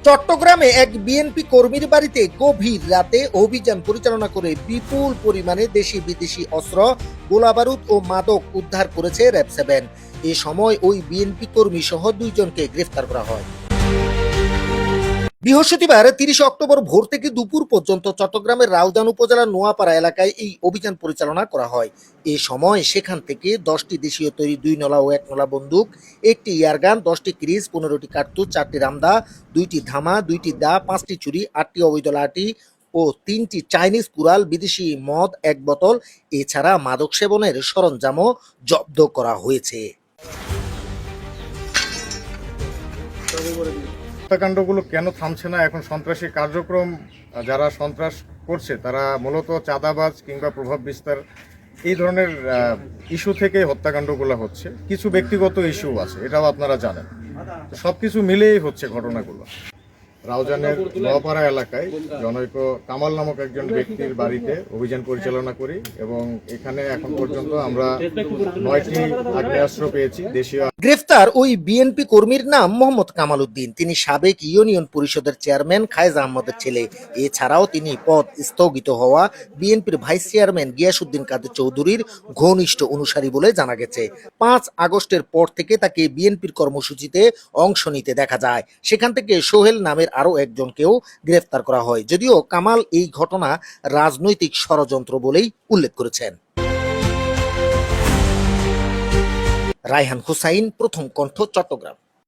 চট্টগ্রামে এক বিএনপি কর্মীর বাড়িতে গভীর রাতে অভিযান পরিচালনা করে বিপুল পরিমাণে দেশি বিদেশি অস্ত্র, গোলাবারুদ ও মাদক উদ্ধার করেছে র‍্যাব-7। এ সময় ওই বিএনপি কর্মী সহ 2 জনকে গ্রেফতার করা হয়। বৃহস্পতিবার 30 অক্টোবর ভোর থেকে দুপুর পর্যন্ত চট্টগ্রামের রাউজান উপজেলার নোয়াপাড়া এলাকায় এই অভিযান পরিচালনা করা হয়। এ সময় সেখান থেকে 10টি দেশীয় তৈরি 2 নলা ও 1 নলা বন্দুক, 1টি এয়ারগান, 10টি ক্রিজ, 15টি কার্তুজ, 4টি রামদা, 2টি ধামা, 2টি দা, 5টি ছুরি, 8টি অবৈধ লাঠি ও 3টি চাইনিজ কুড়াল, বিদেশি মদ 1 বোতল এছাড়া মাদক সেবনের সরঞ্জামও জব্দ করা হয়েছে। হত্যাকাণ্ডগুলো কেন থামছে না? এখন সন্ত্রাসী কার্যক্রম যারা সন্ত্রাস করছে তারা মূলত চাঁদাবাজ কিংবা প্রভাব বিস্তার এই ধরনের ইস্যু থেকে হত্যাকাণ্ডগুলো হচ্ছে। কিছু ব্যক্তিগত ইস্যু আছে, এটাও আপনারা জানেন। সবকিছু মিলেই হচ্ছে ঘটনাগুলো। রাউজানের নোয়াপাড়া এলাকায় জনৈক কামাল নামক একজন ব্যক্তির বাড়িতে অভিযান পরিচালনা করি এবং এখানে এখন পর্যন্ত আমরা 9টি আগ্নেয়াস্ত্র পেয়েছি দেশীয়। গ্রেফতার ওই বিএনপি কর্মীর নাম মোহাম্মদ কামাল উদ্দিন। তিনি সাবেক ইউনিয়ন পরিষদের চেয়ারম্যান খায়েজ আহমদের ছেলে। এছাড়াও তিনি পদ স্থগিত হওয়া বিএনপির ভাইস চেয়ারম্যান গিয়াসউদ্দিন কাদের চৌধুরীর ঘনিষ্ঠ অনুসারী বলে জানা গেছে। 5 আগস্টের পর থেকে তাকে বিএনপির কর্মসূচিতে অংশ নিতে দেখা যায়। সেখান থেকে সোহেল নামের আরো একজনকেও গ্রেফতার করা হয়, যদিও কামাল এই ঘটনা রাজনৈতিক ষড়যন্ত্র বলেই উল্লেখ করেছেন। রায়হান হুসাইন, প্রথম কণ্ঠ, চট্টগ্রাম।